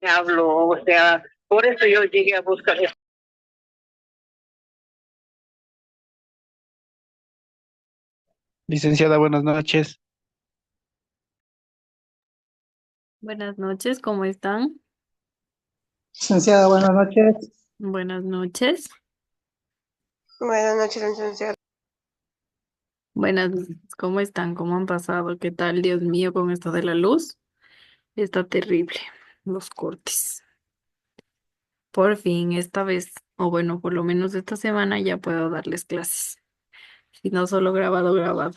hablo, o sea, por eso yo llegué a buscar. Licenciada, buenas noches. Buenas noches, ¿cómo están? Licenciada, buenas noches. Buenas noches. Buenas noches, licenciado. Buenas noches, ¿cómo están? ¿Cómo han pasado? ¿Qué tal? Dios mío, con esto de la luz. Está terrible. Los cortes. Por fin, esta vez, o bueno, por lo menos esta semana ya puedo darles clases. Si no solo grabado, grabado.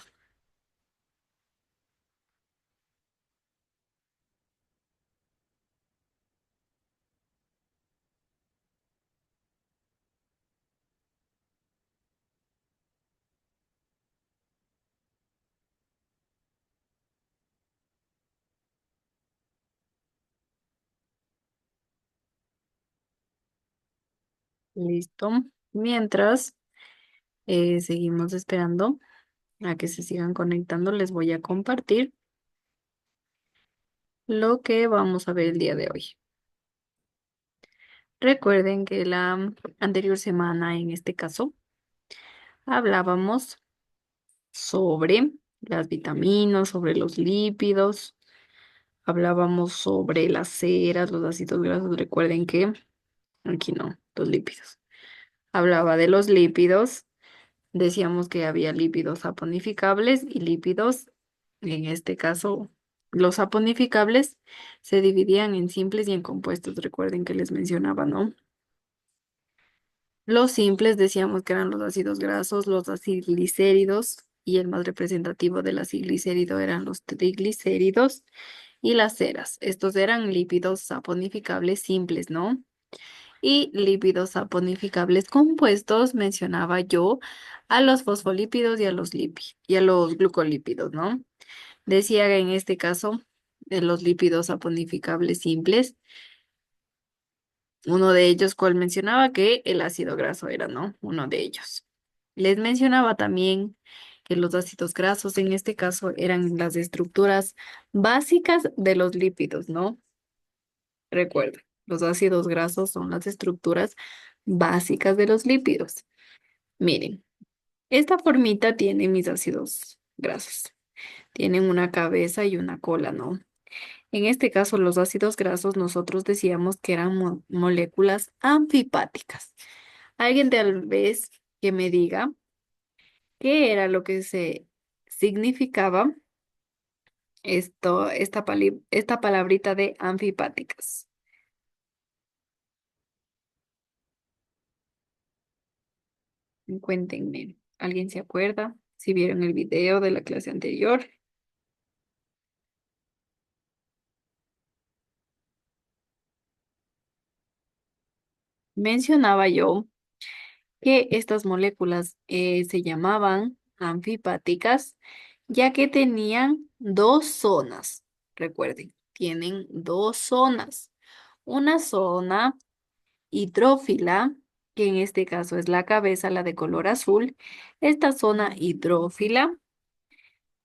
Listo. Mientras seguimos esperando a que se sigan conectando, les voy a compartir lo que vamos a ver el día de hoy. Recuerden que la anterior semana, en este caso, hablábamos sobre las vitaminas, sobre los lípidos, hablábamos sobre las ceras, los ácidos grasos. Recuerden que aquí no, los lípidos. Hablaba de los lípidos, decíamos que había lípidos saponificables y lípidos, en este caso, los saponificables se dividían en simples y en compuestos. Recuerden que les mencionaba, ¿no? Los simples decíamos que eran los ácidos grasos, los aciglicéridos y el más representativo del aciglicérido eran los triglicéridos y las ceras. Estos eran lípidos saponificables simples, ¿no? Y lípidos saponificables compuestos mencionaba yo a los fosfolípidos y a los y a los glucolípidos, ¿no? Decía que en este caso de los lípidos saponificables simples, uno de ellos, cual mencionaba que el ácido graso era, ¿no? Uno de ellos. Les mencionaba también que los ácidos grasos en este caso eran las estructuras básicas de los lípidos, ¿no? Recuerda, los ácidos grasos son las estructuras básicas de los lípidos. Miren, esta formita tiene mis ácidos grasos. Tienen una cabeza y una cola, ¿no? En este caso, los ácidos grasos nosotros decíamos que eran moléculas anfipáticas. Alguien tal vez que me diga qué era lo que se significaba esta palabrita de anfipáticas. Cuéntenme, ¿alguien se acuerda? Si vieron el video de la clase anterior, mencionaba yo que estas moléculas se llamaban anfipáticas, ya que tenían dos zonas. Recuerden, tienen dos zonas. Una zona hidrófila, que en este caso es la cabeza, la de color azul. Esta zona hidrófila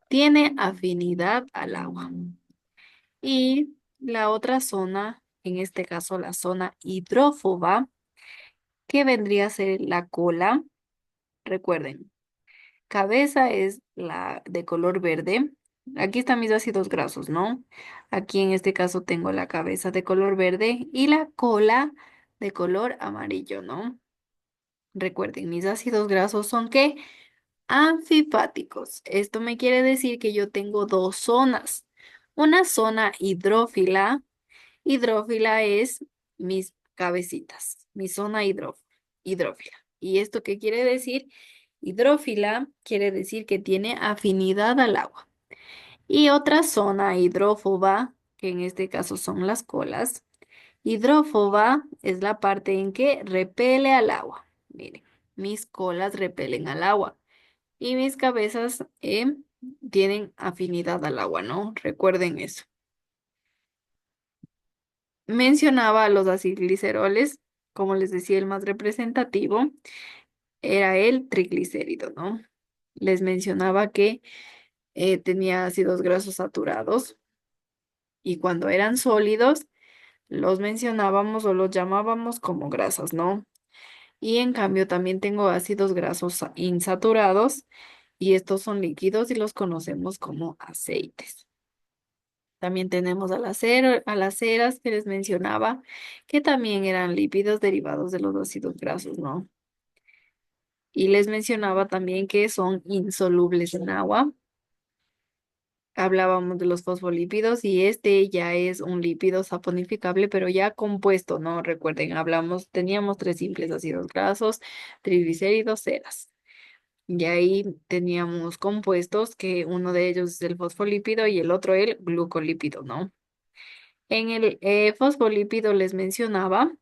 tiene afinidad al agua. Y la otra zona, en este caso la zona hidrófoba, que vendría a ser la cola. Recuerden, cabeza es la de color verde. Aquí están mis ácidos grasos, ¿no? Aquí en este caso tengo la cabeza de color verde y la cola de color amarillo, ¿no? Recuerden, mis ácidos grasos son ¿qué? Anfipáticos. Esto me quiere decir que yo tengo dos zonas. Una zona hidrófila. Hidrófila es mis cabecitas, mi zona hidrófila. ¿Y esto qué quiere decir? Hidrófila quiere decir que tiene afinidad al agua. Y otra zona hidrófoba, que en este caso son las colas. Hidrófoba es la parte en que repele al agua. Miren, mis colas repelen al agua y mis cabezas tienen afinidad al agua, ¿no? Recuerden eso. Mencionaba a los acilgliceroles, como les decía, el más representativo era el triglicérido, ¿no? Les mencionaba que tenía ácidos grasos saturados y cuando eran sólidos los mencionábamos o los llamábamos como grasas, ¿no? Y en cambio también tengo ácidos grasos insaturados y estos son líquidos y los conocemos como aceites. También tenemos a las ceras que les mencionaba, que también eran lípidos derivados de los ácidos grasos, ¿no? Y les mencionaba también que son insolubles en agua. Hablábamos de los fosfolípidos y este ya es un lípido saponificable, pero ya compuesto, ¿no? Recuerden, teníamos tres simples ácidos grasos, triglicéridos, ceras. Y ahí teníamos compuestos que uno de ellos es el fosfolípido y el otro el glucolípido, ¿no? En el fosfolípido les mencionaba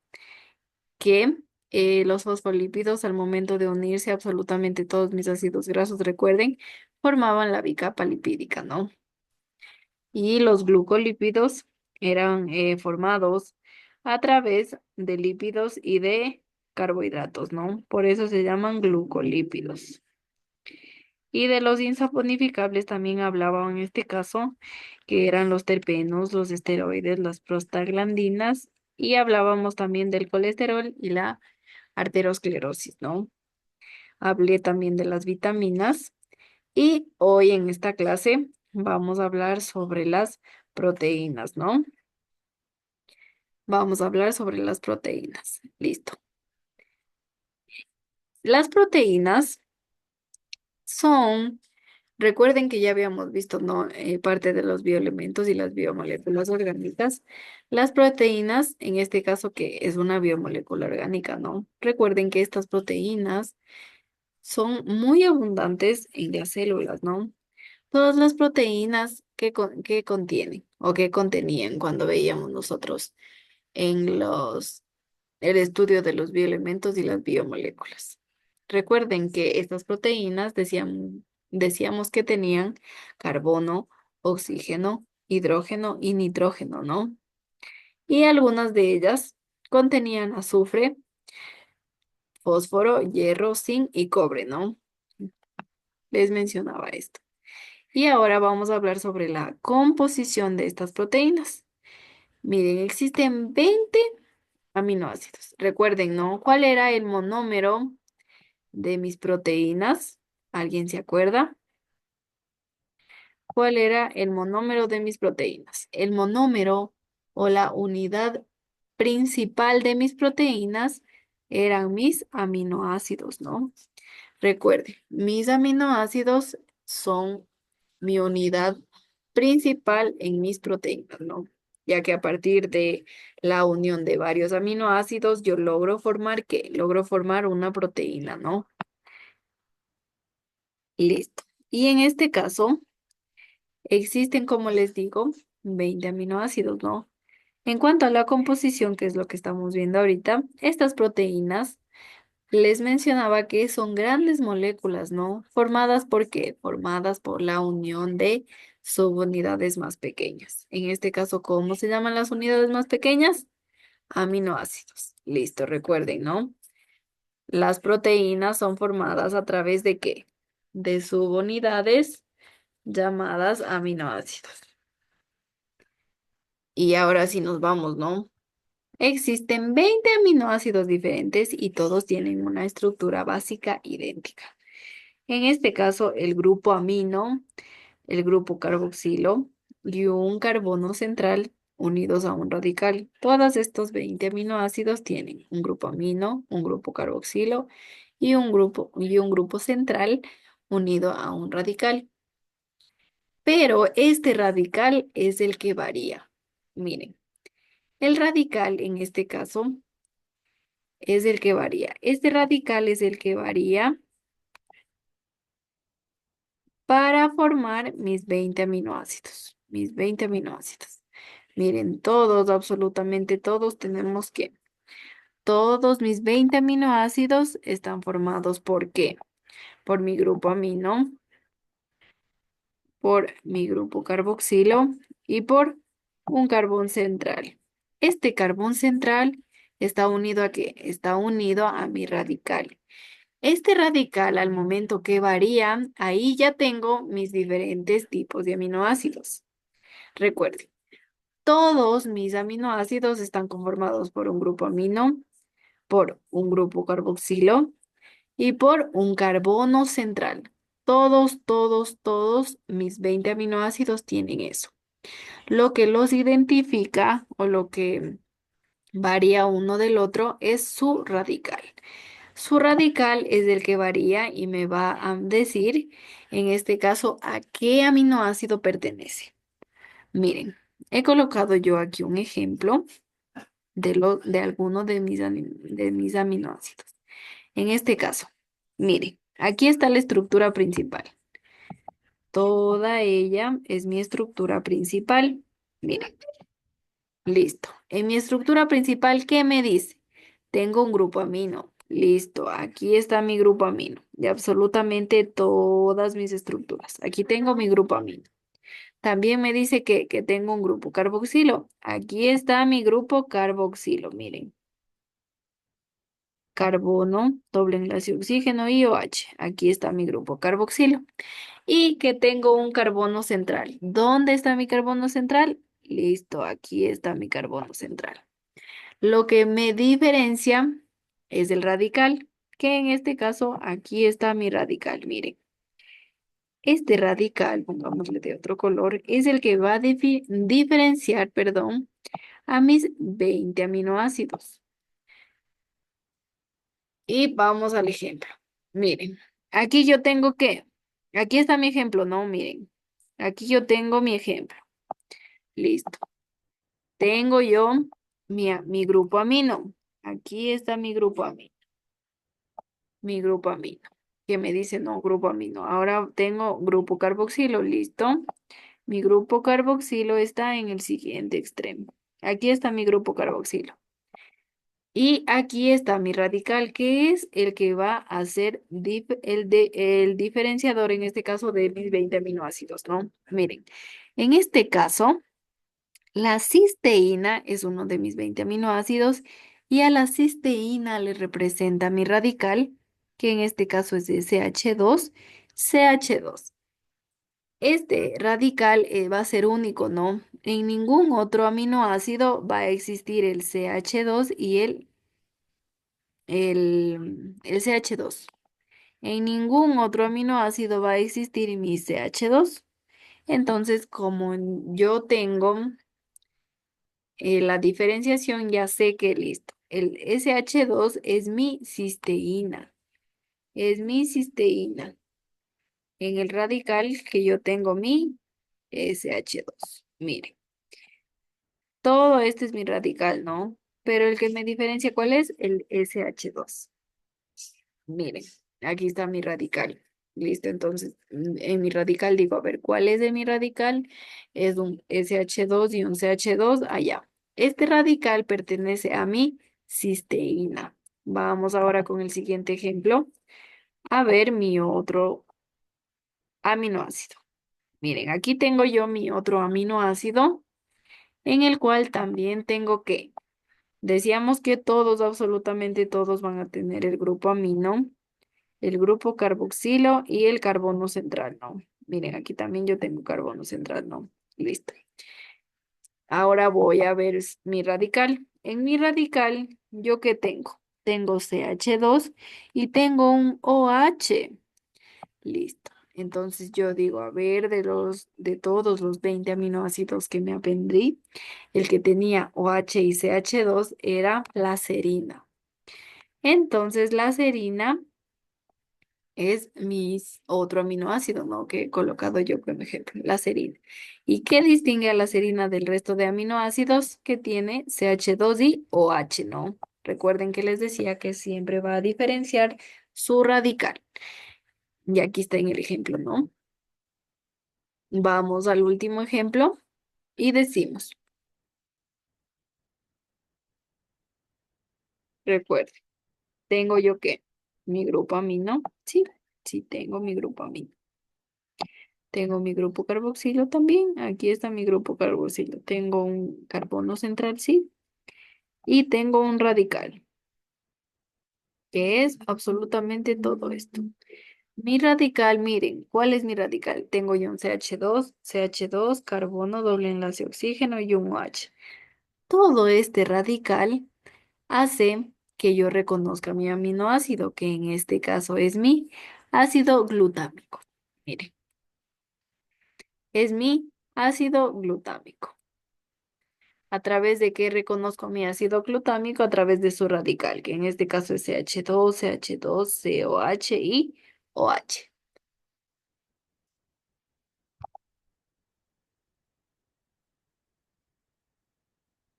que los fosfolípidos al momento de unirse a absolutamente todos mis ácidos grasos, recuerden, formaban la bicapa lipídica, ¿no? Y los glucolípidos eran formados a través de lípidos y de carbohidratos, ¿no? Por eso se llaman glucolípidos. Y de los insaponificables también hablaba en este caso, que eran los terpenos, los esteroides, las prostaglandinas, y hablábamos también del colesterol y la arteriosclerosis, ¿no? Hablé también de las vitaminas y hoy en esta clase vamos a hablar sobre las proteínas, ¿no? Vamos a hablar sobre las proteínas. Listo. Las proteínas son, recuerden que ya habíamos visto, ¿no? Parte de los bioelementos y las biomoléculas orgánicas. Las proteínas, en este caso, que es una biomolécula orgánica, ¿no? Recuerden que estas proteínas son muy abundantes en las células, ¿no? Todas las proteínas que contienen o que contenían cuando veíamos nosotros en el estudio de los bioelementos y las biomoléculas. Recuerden que estas proteínas decíamos que tenían carbono, oxígeno, hidrógeno y nitrógeno, ¿no? Y algunas de ellas contenían azufre, fósforo, hierro, zinc y cobre, ¿no? Les mencionaba esto. Y ahora vamos a hablar sobre la composición de estas proteínas. Miren, existen 20 aminoácidos. Recuerden, ¿no? ¿Cuál era el monómero de mis proteínas? ¿Alguien se acuerda? ¿Cuál era el monómero de mis proteínas? El monómero o la unidad principal de mis proteínas eran mis aminoácidos, ¿no? Recuerden, mis aminoácidos son mi unidad principal en mis proteínas, ¿no? Ya que a partir de la unión de varios aminoácidos, yo logro formar, ¿qué? Logro formar una proteína, ¿no? Listo. Y en este caso, existen, como les digo, 20 aminoácidos, ¿no? En cuanto a la composición, que es lo que estamos viendo ahorita, estas proteínas les mencionaba que son grandes moléculas, ¿no? ¿Formadas por qué? Formadas por la unión de subunidades más pequeñas. En este caso, ¿cómo se llaman las unidades más pequeñas? Aminoácidos. Listo, recuerden, ¿no? Las proteínas son formadas a través de ¿qué? De subunidades llamadas aminoácidos. Y ahora sí nos vamos, ¿no? Existen 20 aminoácidos diferentes y todos tienen una estructura básica idéntica. En este caso, el grupo amino, el grupo carboxilo y un carbono central unidos a un radical. Todos estos 20 aminoácidos tienen un grupo amino, un grupo carboxilo y un grupo central unido a un radical. Pero este radical es el que varía. Miren, el radical en este caso es el que varía. Este radical es el que varía para formar mis 20 aminoácidos. Mis 20 aminoácidos. Miren, todos, absolutamente todos tenemos que, todos mis 20 aminoácidos están formados ¿por qué? Por mi grupo amino, por mi grupo carboxilo y por un carbón central. Este carbón central está unido ¿a qué? Está unido a mi radical. Este radical, al momento que varía, ahí ya tengo mis diferentes tipos de aminoácidos. Recuerden, Todos mis aminoácidos están conformados por un grupo amino, por un grupo carboxilo y por un carbono central. Todos mis 20 aminoácidos tienen eso. Lo que los identifica o lo que varía uno del otro es su radical. Su radical es el que varía y me va a decir, en este caso, a qué aminoácido pertenece. Miren, he colocado yo aquí un ejemplo de alguno de mis aminoácidos. En este caso, miren, aquí está la estructura principal. Toda ella es mi estructura principal. Miren, listo. En mi estructura principal, ¿qué me dice? Tengo un grupo amino. Listo, aquí está mi grupo amino de absolutamente todas mis estructuras. Aquí tengo mi grupo amino. También me dice que tengo un grupo carboxilo. Aquí está mi grupo carboxilo. Miren, carbono, doble enlace oxígeno y OH. Aquí está mi grupo carboxilo. Y que tengo un carbono central. ¿Dónde está mi carbono central? Listo, aquí está mi carbono central. Lo que me diferencia es el radical, que en este caso aquí está mi radical. Miren, este radical, pongámosle de otro color, es el que va a diferenciar, perdón, a mis 20 aminoácidos. Y vamos al ejemplo. Miren, aquí yo tengo que, aquí está mi ejemplo, no, miren, aquí yo tengo mi ejemplo. Listo. Tengo yo mi grupo amino. Aquí está mi grupo amino, que me dice no, grupo amino. Ahora tengo grupo carboxilo, listo. Mi grupo carboxilo está en el siguiente extremo. Aquí está mi grupo carboxilo. Y aquí está mi radical, que es el que va a ser el diferenciador, en este caso, de mis 20 aminoácidos, ¿no? Miren, en este caso, la cisteína es uno de mis 20 aminoácidos y a la cisteína le representa mi radical, que en este caso es de CH2. Este radical va a ser único, ¿no? En ningún otro aminoácido va a existir el CH2 y el CH2. En ningún otro aminoácido va a existir mi CH2. Entonces, como yo tengo la diferenciación, ya sé que listo. El SH2 es mi cisteína. Es mi cisteína. En el radical que yo tengo mi SH2. Miren, todo esto es mi radical, ¿no? Pero el que me diferencia, ¿cuál es? El SH2. Miren, aquí está mi radical. Listo, entonces en mi radical digo, a ver, ¿cuál es de mi radical? Es un SH2 y un CH2 allá. Este radical pertenece a mi cisteína. Vamos ahora con el siguiente ejemplo. A ver mi otro aminoácido. Miren, aquí tengo yo mi otro aminoácido en el cual también tengo que, decíamos que todos, absolutamente todos van a tener el grupo amino, el grupo carboxilo y el carbono central, ¿no? Miren, aquí también yo tengo carbono central, ¿no? Listo. Ahora voy a ver mi radical. En mi radical, ¿yo qué tengo? Tengo CH2 y tengo un OH. Listo. Entonces yo digo, a ver, de todos los 20 aminoácidos que me aprendí, el que tenía OH y CH2 era la serina. Entonces la serina es otro aminoácido, ¿no? Que he colocado yo como ejemplo, la serina. ¿Y qué distingue a la serina del resto de aminoácidos que tiene CH2 y OH, ¿no? Recuerden que les decía que siempre va a diferenciar su radical. Y aquí está en el ejemplo, ¿no? Vamos al último ejemplo y decimos, recuerden, ¿tengo yo qué? Mi grupo amino, sí, sí tengo mi grupo amino. Tengo mi grupo carboxilo también. Aquí está mi grupo carboxilo. Tengo un carbono central, sí. Y tengo un radical, que es absolutamente todo esto. Mi radical, miren, ¿cuál es mi radical? Tengo yo un CH2, carbono, doble enlace oxígeno y un OH. Todo este radical hace que yo reconozca mi aminoácido, que en este caso es mi ácido glutámico. Miren, es mi ácido glutámico. ¿A través de qué reconozco mi ácido glutámico? A través de su radical, que en este caso es CH2, COH y OH.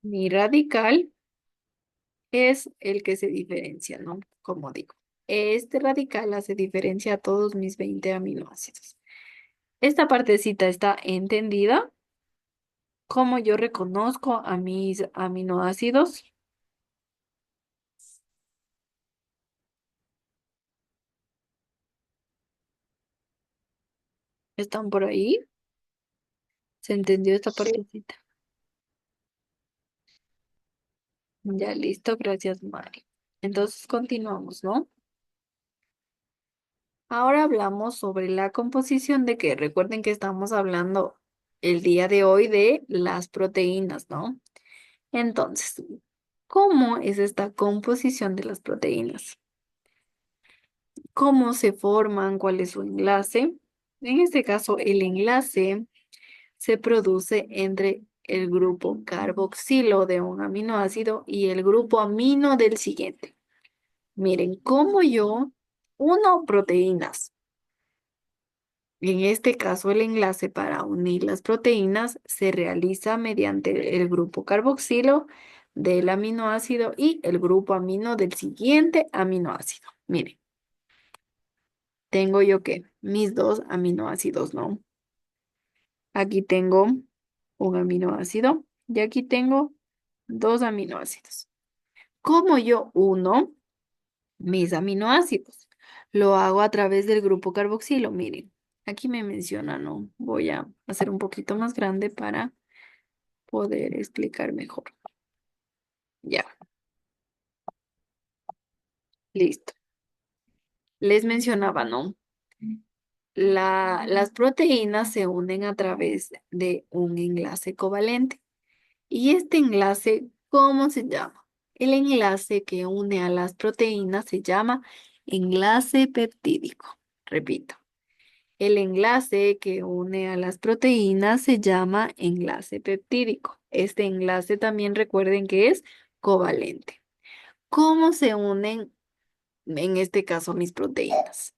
Mi radical es el que se diferencia, ¿no? Como digo, este radical hace diferencia a todos mis 20 aminoácidos. Esta partecita está entendida. ¿Cómo yo reconozco a mis aminoácidos? ¿Están por ahí? ¿Se entendió esta Sí. partecita? Ya listo, gracias, Mari. Entonces continuamos, ¿no? Ahora hablamos sobre la composición de que recuerden que estamos hablando el día de hoy de las proteínas, ¿no? Entonces, ¿cómo es esta composición de las proteínas? ¿Cómo se forman? ¿Cuál es su enlace? En este caso, el enlace se produce entre el grupo carboxilo de un aminoácido y el grupo amino del siguiente. Miren, como yo, uno, proteínas. En este caso, el enlace para unir las proteínas se realiza mediante el grupo carboxilo del aminoácido y el grupo amino del siguiente aminoácido. Miren, tengo yo que mis dos aminoácidos, ¿no? Aquí tengo un aminoácido y aquí tengo dos aminoácidos. Como yo uno mis aminoácidos, lo hago a través del grupo carboxilo. Miren, aquí me menciona, ¿no? Voy a hacer un poquito más grande para poder explicar mejor. Ya, listo. Les mencionaba, ¿no? Las proteínas se unen a través de un enlace covalente. ¿Y este enlace cómo se llama? El enlace que une a las proteínas se llama enlace peptídico. Repito, el enlace que une a las proteínas se llama enlace peptídico. Este enlace también recuerden que es covalente. ¿Cómo se unen, en este caso, mis proteínas?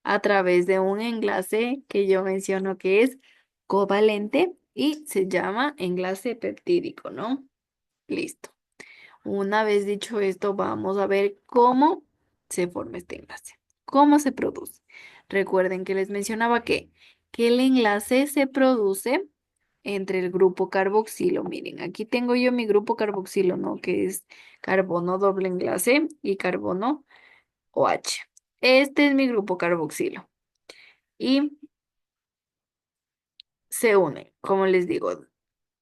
A través de un enlace que yo menciono que es covalente y se llama enlace peptídico, ¿no? Listo. Una vez dicho esto, vamos a ver cómo se forma este enlace, cómo se produce. Recuerden que les mencionaba que el enlace se produce entre el grupo carboxilo. Miren, aquí tengo yo mi grupo carboxilo, ¿no? Que es carbono doble enlace y carbono OH. Este es mi grupo carboxilo. Y se une, como les digo,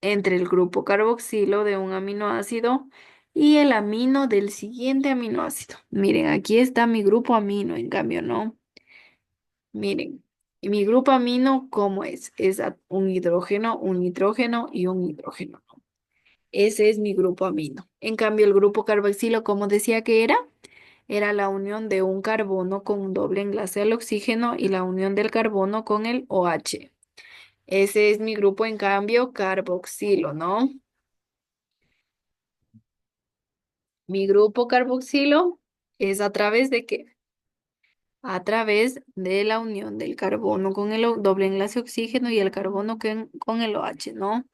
entre el grupo carboxilo de un aminoácido y el amino del siguiente aminoácido. Miren, aquí está mi grupo amino, en cambio, ¿no? Miren, y mi grupo amino, ¿cómo es? Es un nitrógeno y un hidrógeno, ¿no? Ese es mi grupo amino. En cambio, el grupo carboxilo, ¿cómo decía que era? Era la unión de un carbono con un doble enlace al oxígeno y la unión del carbono con el OH. Ese es mi grupo, en cambio, carboxilo, ¿no? Mi grupo carboxilo es a través de qué? A través de la unión del carbono con el doble enlace oxígeno y el carbono con el OH, ¿no?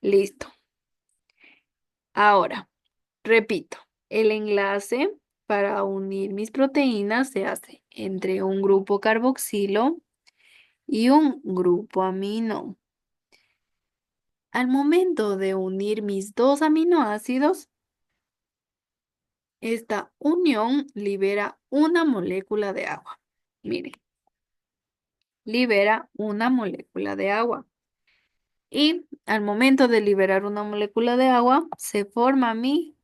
Listo. Ahora, repito, el enlace para unir mis proteínas se hace entre un grupo carboxilo y un grupo amino. Al momento de unir mis dos aminoácidos, esta unión libera una molécula de agua. Miren, libera una molécula de agua. Y al momento de liberar una molécula de agua, se forma mi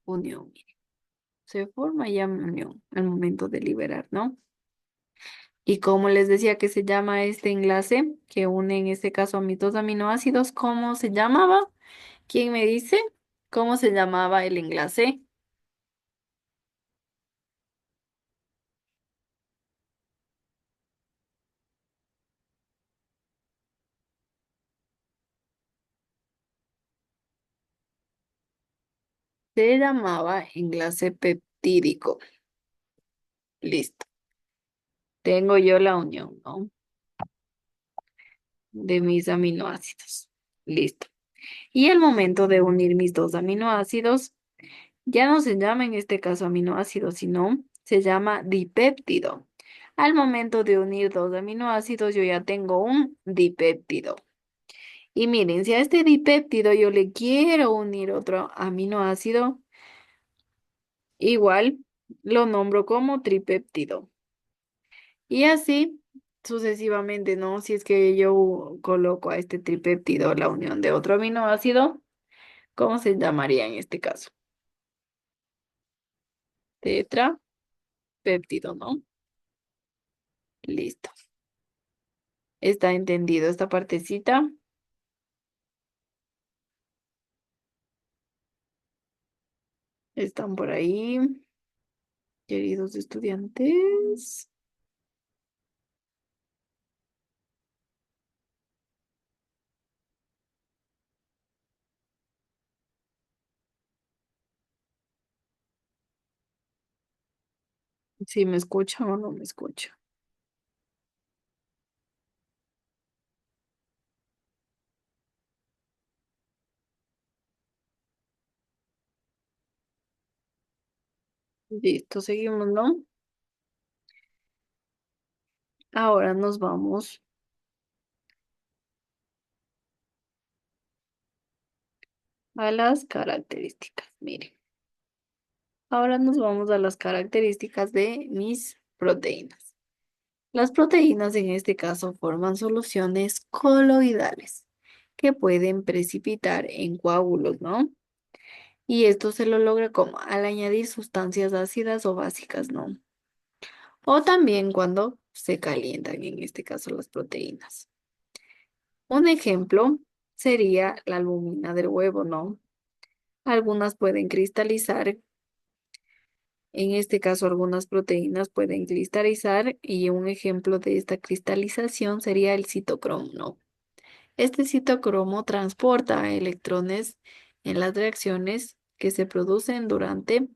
unión. Miren. se forma ya unión al momento de liberar, ¿no? Y como les decía que se llama este enlace que une en este caso a mis dos aminoácidos, ¿cómo se llamaba? ¿Quién me dice cómo se llamaba el enlace? Se llamaba enlace peptídico. Listo. Tengo yo la unión, ¿no? De mis aminoácidos. Listo. Y al momento de unir mis dos aminoácidos, ya no se llama en este caso aminoácido, sino se llama dipéptido. Al momento de unir dos aminoácidos, yo ya tengo un dipéptido. Y miren, si a este dipéptido yo le quiero unir otro aminoácido, igual lo nombro como tripéptido. Y así sucesivamente, ¿no? Si es que yo coloco a este tripéptido la unión de otro aminoácido, ¿cómo se llamaría en este caso? Tetrapéptido, ¿no? Listo. ¿Está entendido esta partecita? ¿Están por ahí, queridos estudiantes? ¿Si me escuchan o no me escuchan? Listo, seguimos, ¿no? Ahora nos vamos a las características. Miren, ahora nos vamos a las características de mis proteínas. Las proteínas en este caso forman soluciones coloidales que pueden precipitar en coágulos, ¿no? Y esto se lo logra como al añadir sustancias ácidas o básicas, ¿no? O también cuando se calientan, en este caso las proteínas. Un ejemplo sería la albúmina del huevo, ¿no? Algunas pueden cristalizar, en este caso algunas proteínas pueden cristalizar y un ejemplo de esta cristalización sería el citocromo, ¿no? Este citocromo transporta electrones en las reacciones que se producen durante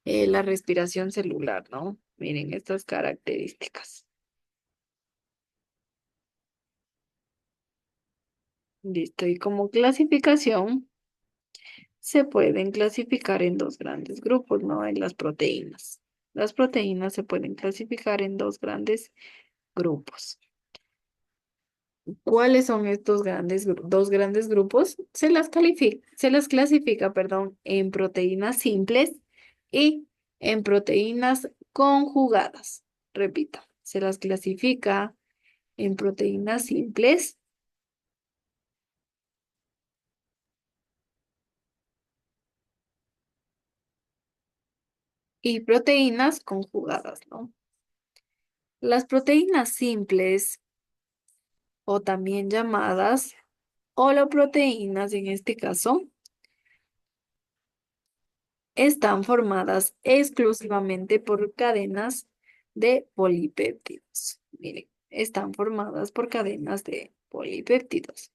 la respiración celular, ¿no? Miren estas características. Listo. Y como clasificación, se pueden clasificar en dos grandes grupos, ¿no? En las proteínas. Las proteínas se pueden clasificar en dos grandes grupos. ¿Cuáles son estos dos grandes grupos? Se las clasifica, perdón, en proteínas simples y en proteínas conjugadas. Repito, se las clasifica en proteínas simples y proteínas conjugadas, ¿no? Las proteínas simples o también llamadas holoproteínas en este caso están formadas exclusivamente por cadenas de polipéptidos. Miren, están formadas por cadenas de polipéptidos.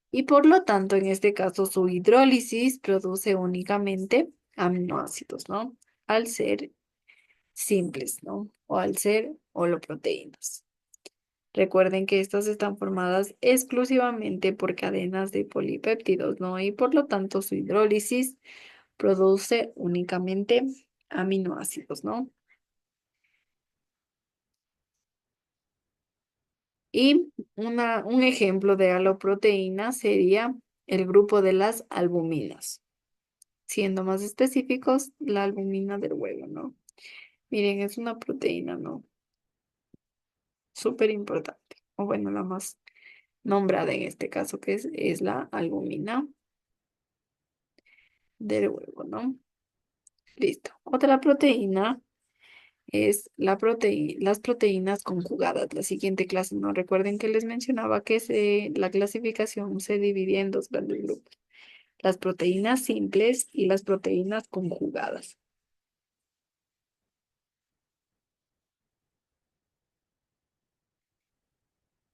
Y por lo tanto, en este caso, su hidrólisis produce únicamente aminoácidos, ¿no? Al ser simples, ¿no? O al ser holoproteínas. Recuerden que estas están formadas exclusivamente por cadenas de polipéptidos, ¿no? Y por lo tanto, su hidrólisis produce únicamente aminoácidos, ¿no? Y un ejemplo de haloproteína sería el grupo de las albuminas. Siendo más específicos, la albumina del huevo, ¿no? Miren, es una proteína, ¿no? Súper importante. O bueno, la más nombrada en este caso, que es la albumina del huevo, ¿no? Listo. Otra proteína es las proteínas conjugadas. La siguiente clase, ¿no? Recuerden que les mencionaba que la clasificación se divide en dos grandes grupos. Las proteínas simples y las proteínas conjugadas.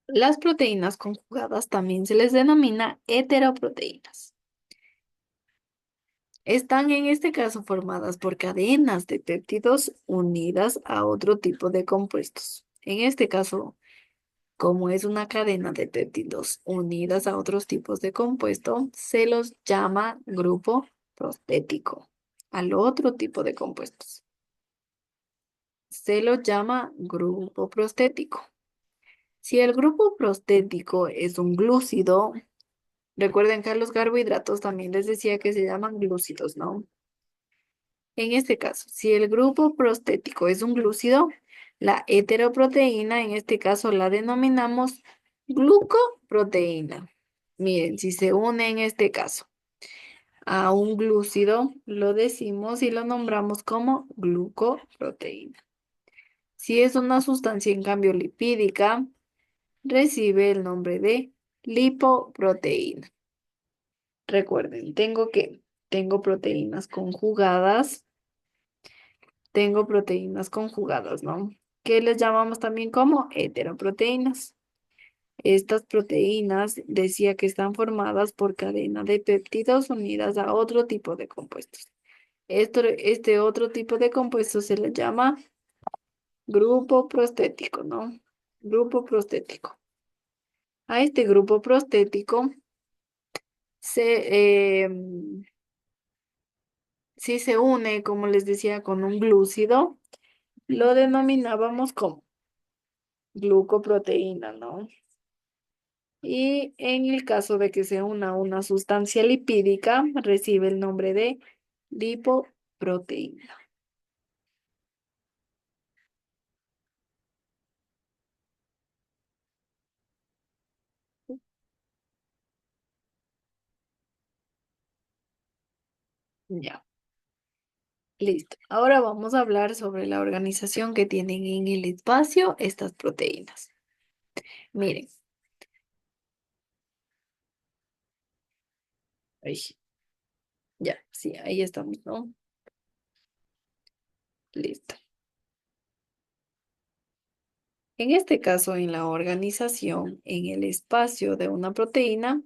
Las proteínas conjugadas también se les denomina heteroproteínas. Están en este caso formadas por cadenas de péptidos unidas a otro tipo de compuestos. En este caso, como es una cadena de péptidos unidas a otros tipos de compuesto, se los llama grupo prostético. Al otro tipo de compuestos. Se lo llama grupo prostético. Si el grupo prostético es un glúcido, recuerden que a los carbohidratos también les decía que se llaman glúcidos, ¿no? En este caso, si el grupo prostético es un glúcido, la heteroproteína, en este caso la denominamos glucoproteína. Miren, si se une en este caso a un glúcido, lo decimos y lo nombramos como glucoproteína. Si es una sustancia en cambio lipídica, recibe el nombre de lipoproteína. Recuerden, tengo proteínas conjugadas, ¿no? Que les llamamos también como heteroproteínas. Estas proteínas decía que están formadas por cadena de péptidos unidas a otro tipo de compuestos. Este otro tipo de compuesto se le llama grupo prostético, ¿no? Grupo prostético. A este grupo prostético si se une, como les decía, con un glúcido, lo denominábamos como glucoproteína, ¿no? Y en el caso de que se una una sustancia lipídica, recibe el nombre de lipoproteína. Ya, listo. Ahora vamos a hablar sobre la organización que tienen en el espacio estas proteínas. Miren, ahí, ya, sí, ahí estamos, ¿no? Listo. En este caso, en la organización, en el espacio de una proteína,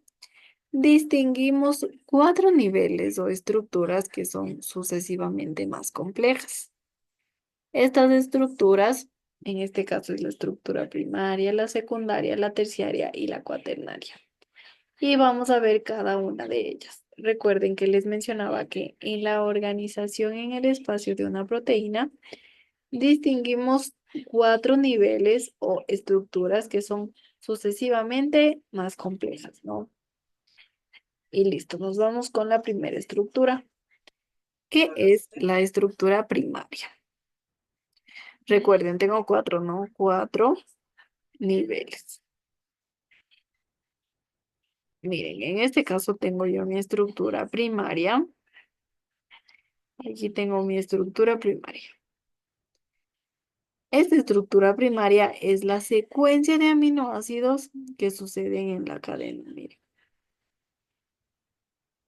distinguimos cuatro niveles o estructuras que son sucesivamente más complejas. Estas estructuras, en este caso es la estructura primaria, la secundaria, la terciaria y la cuaternaria. Y vamos a ver cada una de ellas. Recuerden que les mencionaba que en la organización en el espacio de una proteína, distinguimos cuatro niveles o estructuras que son sucesivamente más complejas, ¿no? Y listo, nos vamos con la primera estructura, que es la estructura primaria. Recuerden, tengo cuatro, ¿no? Cuatro niveles. Miren, en este caso tengo yo mi estructura primaria. Aquí tengo mi estructura primaria. Esta estructura primaria es la secuencia de aminoácidos que suceden en la cadena. Miren,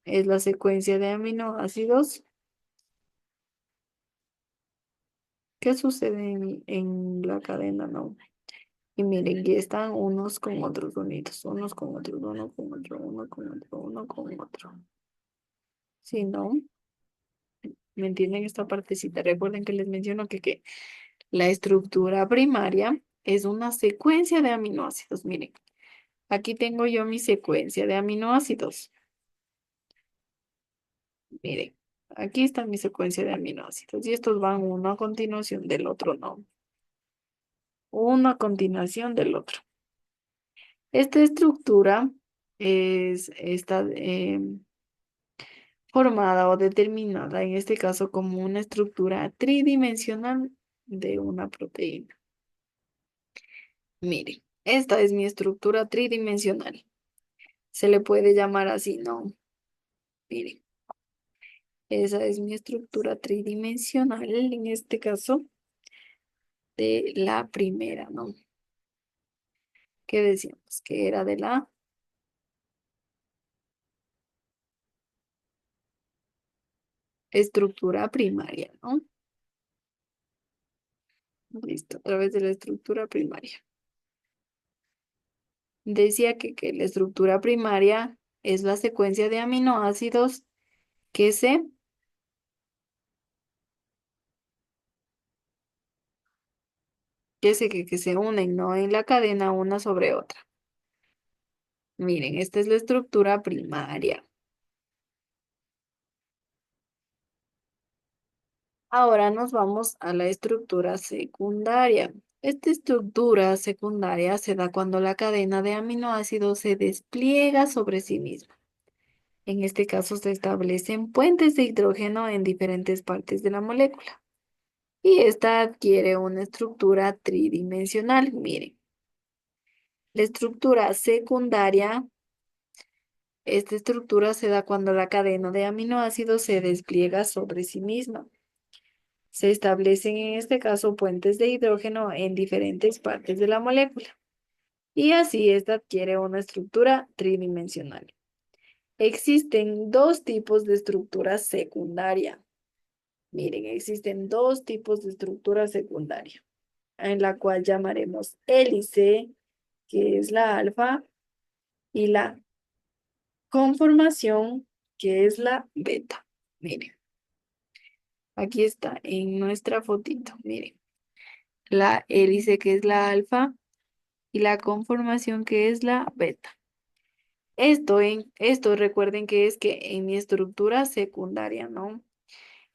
es la secuencia de aminoácidos que suceden en la cadena, ¿no? Y miren, que están unos con otros unidos, unos con otros, uno con otro, uno con otro, uno con otro. Si no, ¿me entienden esta partecita? Recuerden que les menciono que la estructura primaria es una secuencia de aminoácidos. Miren, aquí tengo yo mi secuencia de aminoácidos. Miren, aquí está mi secuencia de aminoácidos y estos van uno a continuación del otro, ¿no? Uno a continuación del otro. Esta estructura está formada o determinada, en este caso, como una estructura tridimensional de una proteína. Miren, esta es mi estructura tridimensional. Se le puede llamar así, ¿no? Miren, Esa es mi estructura tridimensional, en este caso, de la primera, ¿no? ¿Qué decíamos? Que era de la estructura primaria, ¿no? Listo, a través de la estructura primaria. Decía que la estructura primaria es la secuencia de aminoácidos que se, que se unen, ¿no? En la cadena una sobre otra. Miren, esta es la estructura primaria. Ahora nos vamos a la estructura secundaria. Esta estructura secundaria se da cuando la cadena de aminoácidos se despliega sobre sí misma. En este caso se establecen puentes de hidrógeno en diferentes partes de la molécula. Y esta adquiere una estructura tridimensional. Miren, la estructura secundaria, esta estructura se da cuando la cadena de aminoácidos se despliega sobre sí misma. Se establecen en este caso puentes de hidrógeno en diferentes partes de la molécula. Y así esta adquiere una estructura tridimensional. Existen dos tipos de estructura secundaria. Miren, existen dos tipos de estructura secundaria, en la cual llamaremos hélice, que es la alfa, y la conformación, que es la beta. Miren, aquí está en nuestra fotito. Miren, la hélice, que es la alfa, y la conformación, que es la beta. Esto recuerden que es que en mi estructura secundaria, ¿no?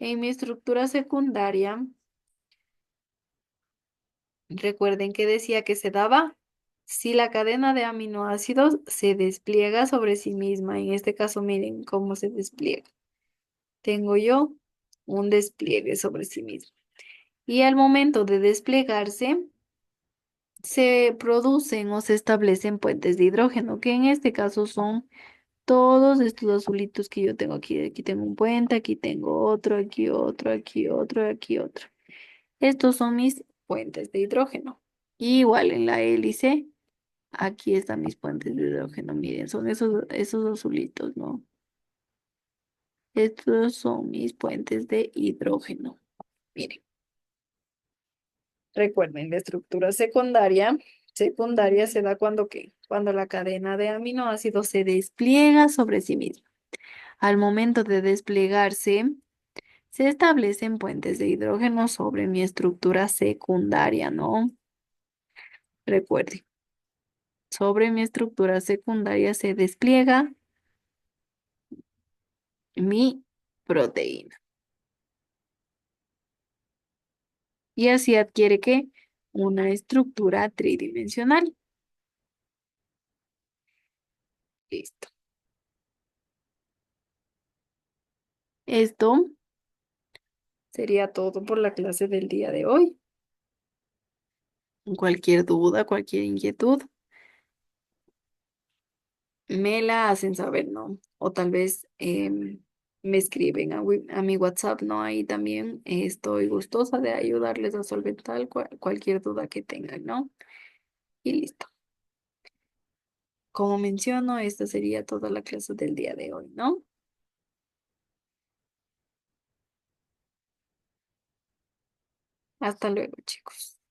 En mi estructura secundaria, recuerden que decía que se daba si la cadena de aminoácidos se despliega sobre sí misma. En este caso, miren cómo se despliega. Tengo yo un despliegue sobre sí mismo. Y al momento de desplegarse, se producen o se establecen puentes de hidrógeno, que en este caso son todos estos azulitos que yo tengo aquí. Aquí tengo un puente, aquí tengo otro, aquí otro, aquí otro, aquí otro. Estos son mis puentes de hidrógeno. Igual en la hélice, aquí están mis puentes de hidrógeno. Miren, son esos azulitos, ¿no? Estos son mis puentes de hidrógeno. Miren, recuerden, la estructura secundaria se da cuando, ¿qué? Cuando la cadena de aminoácidos se despliega sobre sí misma. Al momento de desplegarse, se establecen puentes de hidrógeno sobre mi estructura secundaria, ¿no? Recuerden, sobre mi estructura secundaria se despliega mi proteína. Y así adquiere ¿qué? Una estructura tridimensional. Listo. Esto sería todo por la clase del día de hoy. Cualquier duda, cualquier inquietud, me la hacen saber, ¿no? O tal vez me escriben a mi WhatsApp, ¿no? Ahí también estoy gustosa de ayudarles a solventar cualquier duda que tengan, ¿no? Y listo. Como menciono, esta sería toda la clase del día de hoy, ¿no? Hasta luego, chicos.